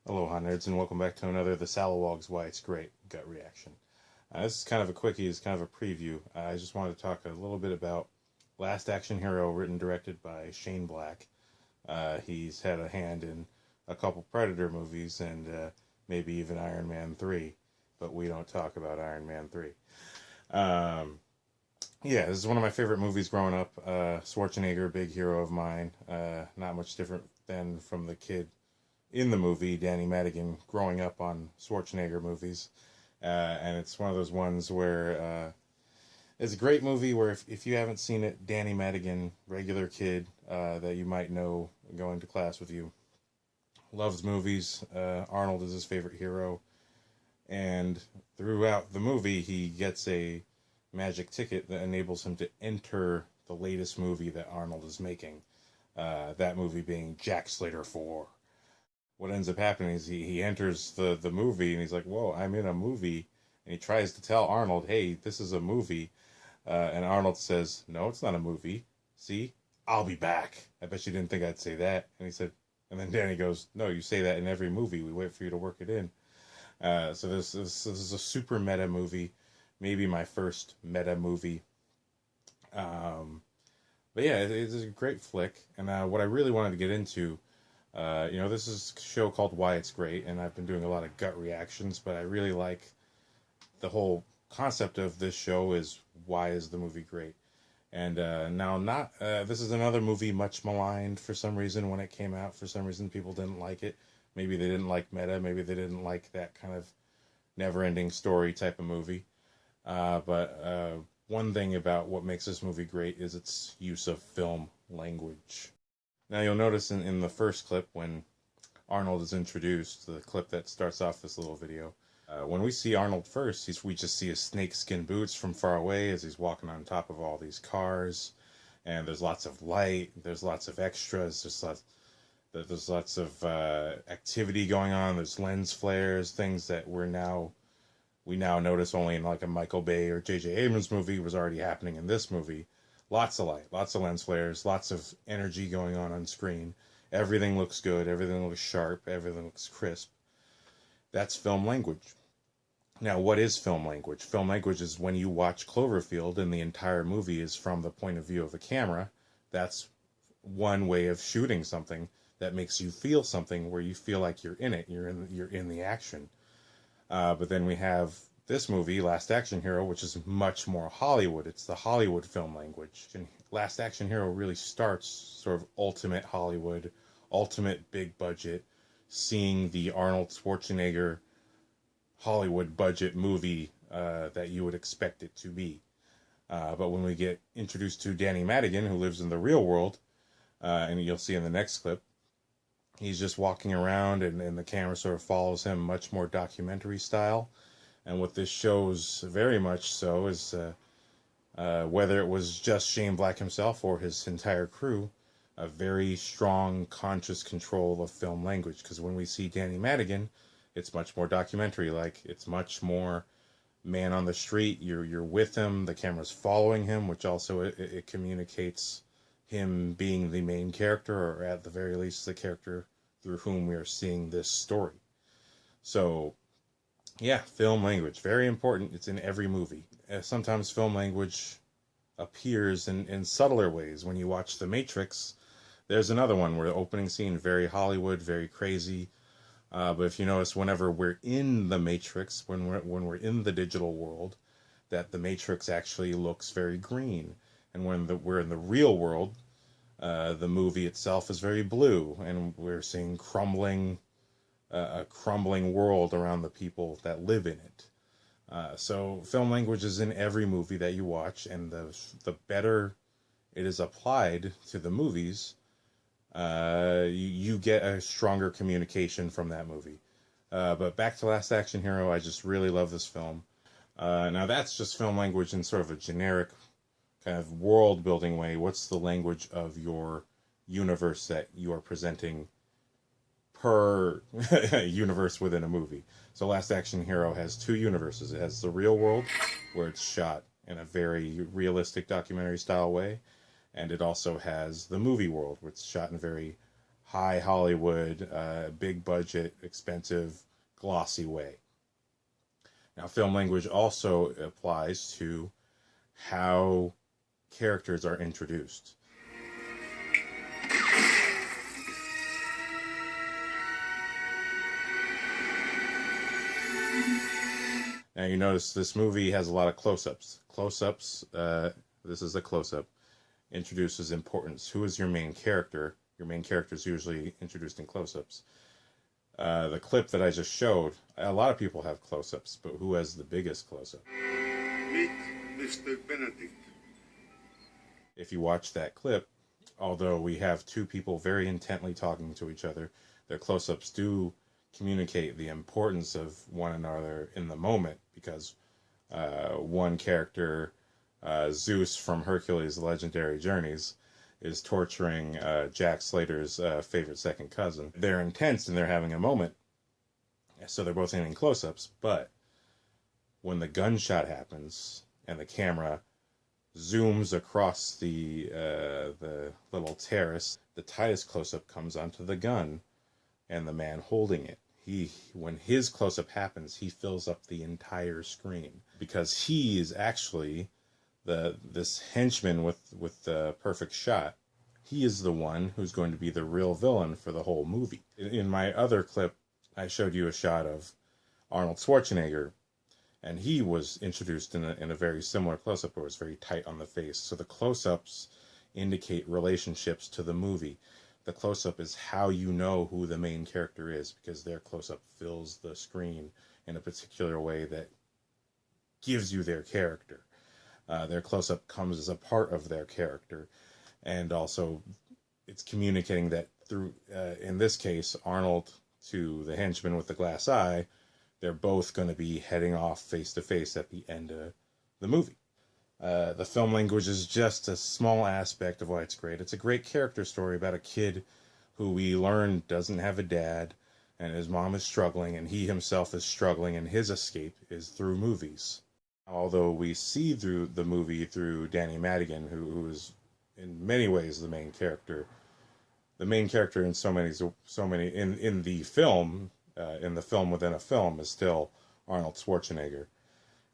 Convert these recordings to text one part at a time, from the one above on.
Aloha nerds, and welcome back to another The Salawog's Why It's Great gut reaction. This is kind of a quickie, it's kind of a preview. I just wanted to talk a little bit about Last Action Hero, written and directed by Shane Black. He's had a hand in a couple Predator movies and maybe even Iron Man 3, but we don't talk about Iron Man 3. Yeah, this is one of my favorite movies growing up. Schwarzenegger, big hero of mine. Not much different than from the kid in the movie, Danny Madigan, growing up on Schwarzenegger movies. And it's one of those ones where it's a great movie where if you haven't seen it, Danny Madigan, regular kid that you might know going to class with you, loves movies. Arnold is his favorite hero. And throughout the movie, he gets a magic ticket that enables him to enter the latest movie that Arnold is making. That movie being Jack Slater 4. What ends up happening is he enters the movie and he's like, whoa, I'm in a movie. And he tries to tell Arnold, hey, this is a movie. And Arnold says, no, it's not a movie. See, I'll be back. I bet you didn't think I'd say that. And he said, and then Danny goes, no, you say that in every movie. We wait for you to work it in. So this is a super meta movie. Maybe my first meta movie. But yeah, it's a great flick. And what I really wanted to get into, this is a show called Why It's Great, and I've been doing a lot of gut reactions, but I really like the whole concept of this show is why is the movie great? And this is another movie much maligned for some reason when it came out. For some reason, people didn't like it. Maybe they didn't like meta. Maybe they didn't like that kind of never-ending story type of movie. But one thing about what makes this movie great is its use of film language. Now you'll notice in the first clip when Arnold is introduced, the clip that starts off this little video, when we see Arnold first, we just see his snakeskin boots from far away as he's walking on top of all these cars, and there's lots of light, there's lots of extras, there's lots of activity going on, there's lens flares, things that we now notice only in like a Michael Bay or J.J. Abrams movie was already happening in this movie. Lots of light, lots of lens flares, lots of energy going on screen. Everything looks good, everything looks sharp, everything looks crisp. That's film language. Now, what is film language? Film language is when you watch Cloverfield and the entire movie is from the point of view of the camera. That's one way of shooting something that makes you feel something where you feel like you're in it, you're in the action. But then we have this movie, Last Action Hero, which is much more Hollywood. It's the Hollywood film language. And Last Action Hero really starts sort of ultimate Hollywood, ultimate big budget, seeing the Arnold Schwarzenegger Hollywood budget movie that you would expect it to be. But when we get introduced to Danny Madigan, who lives in the real world, and you'll see in the next clip, he's just walking around and the camera sort of follows him much more documentary style. And what this shows very much so is whether it was just Shane Black himself or his entire crew, a very strong conscious control of film language. Because when we see Danny Madigan, it's much more documentary. Like, it's much more man on the street. You're with him. The camera's following him, which also it communicates him being the main character, or at the very least the character through whom we are seeing this story. So yeah, film language, very important. It's in every movie. Sometimes film language appears in subtler ways. When you watch The Matrix, there's another one where the opening scene, very Hollywood, very crazy. But if you notice, whenever we're in the Matrix, when we're in the digital world, that the Matrix actually looks very green. And when we're in the real world, the movie itself is very blue, and we're seeing a crumbling world around the people that live in it. So film language is in every movie that you watch, and the better it is applied to the movies, you get a stronger communication from that movie. But back to Last Action Hero, I just really love this film. Now that's just film language in sort of a generic kind of world building way. What's the language of your universe that you are presenting per universe within a movie? So Last Action Hero has two universes. It has the real world, where it's shot in a very realistic documentary style way, and it also has the movie world, where it's shot in a very high Hollywood, big budget, expensive, glossy way. Now, film language also applies to how characters are introduced. Now, you notice this movie has a lot of close-ups. Close-ups, this is a close-up, introduces importance. Who is your main character? Your main character is usually introduced in close-ups. The clip that I just showed, a lot of people have close-ups, but who has the biggest close-up? Meet Mr. Benedict. If you watch that clip, although we have two people very intently talking to each other, their close-ups do communicate the importance of one another in the moment, because one character, Zeus from Hercules' Legendary Journeys, is torturing Jack Slater's favorite second cousin. They're intense and they're having a moment, so they're both in close-ups, but when the gunshot happens and the camera zooms across the little terrace, the tightest close-up comes onto the gun and the man holding it. When his close-up happens, he fills up the entire screen, because he is actually this henchman with the perfect shot. He is the one who's going to be the real villain for the whole movie. In my other clip, I showed you a shot of Arnold Schwarzenegger, and he was introduced in a very similar close-up. It was very tight on the face. So the close-ups indicate relationships to the movie. The close-up is how you know who the main character is, because their close-up fills the screen in a particular way that gives you their character. Their close-up comes as a part of their character, and also it's communicating that through, in this case, Arnold to the henchman with the glass eye, they're both going to be heading off face-to-face at the end of the movie. The film language is just a small aspect of why it's great. It's a great character story about a kid who we learn doesn't have a dad, and his mom is struggling, and he himself is struggling, and his escape is through movies. Although we see through the movie through Danny Madigan, who is in many ways the main character. The main character in so many in the film within a film is still Arnold Schwarzenegger.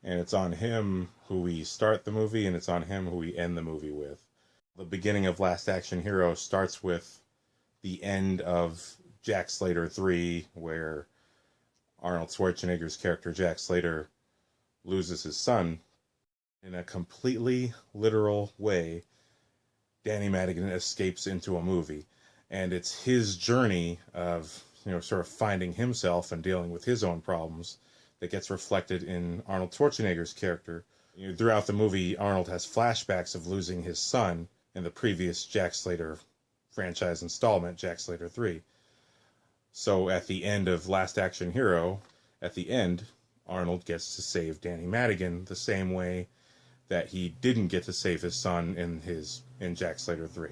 And it's on him who we start the movie, and it's on him who we end the movie with. The beginning of Last Action Hero starts with the end of Jack Slater 3, where Arnold Schwarzenegger's character Jack Slater loses his son. In a completely literal way, Danny Madigan escapes into a movie, and it's his journey of, sort of finding himself and dealing with his own problems that gets reflected in Arnold Schwarzenegger's character. Throughout the movie, Arnold has flashbacks of losing his son in the previous Jack Slater franchise installment, Jack Slater 3. So at the end of Last Action Hero, at the end, Arnold gets to save Danny Madigan the same way that he didn't get to save his son in Jack Slater 3.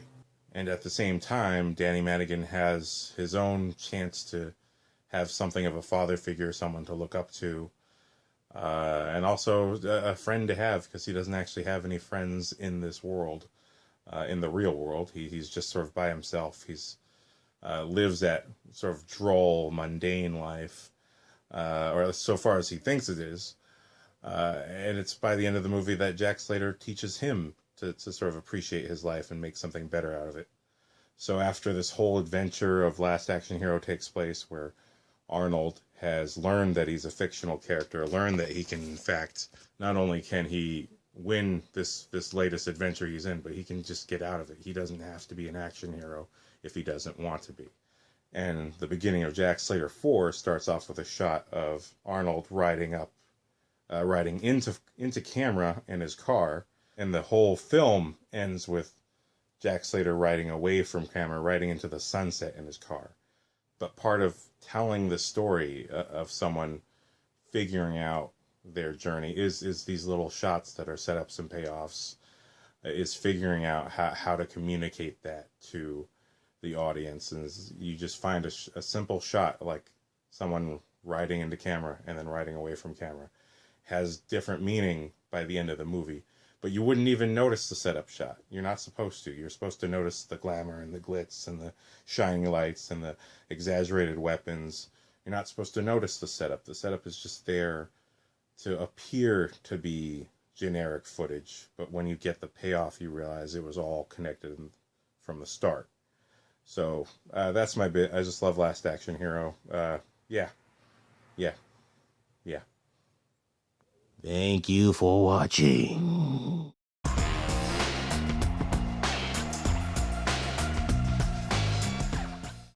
And at the same time, Danny Madigan has his own chance to have something of a father figure, someone to look up to, and also a friend to have, because he doesn't actually have any friends in this world, in the real world. He's just sort of by himself. He's lives that sort of droll, mundane life, or so far as he thinks it is. And it's by the end of the movie that Jack Slater teaches him to sort of appreciate his life and make something better out of it. So after this whole adventure of Last Action Hero takes place, where Arnold has learned that he's a fictional character, learned that he can, in fact, not only can he win this latest adventure he's in, but he can just get out of it. He doesn't have to be an action hero if he doesn't want to be. And the beginning of Jack Slater 4 starts off with a shot of Arnold riding into camera in his car, and the whole film ends with Jack Slater riding away from camera, riding into the sunset in his car. But part of telling the story of someone figuring out their journey is these little shots that are setups and payoffs, is figuring out how to communicate that to the audience. And you just find a simple shot, like someone riding into camera and then riding away from camera, has different meaning by the end of the movie. but you wouldn't even notice the setup shot. You're not supposed to. You're supposed to notice the glamour and the glitz and the shining lights and the exaggerated weapons. You're not supposed to notice the setup. The setup is just there to appear to be generic footage, but when you get the payoff, you realize it was all connected from the start. So that's my bit. I just love Last Action Hero. Yeah, yeah, yeah. Thank you for watching.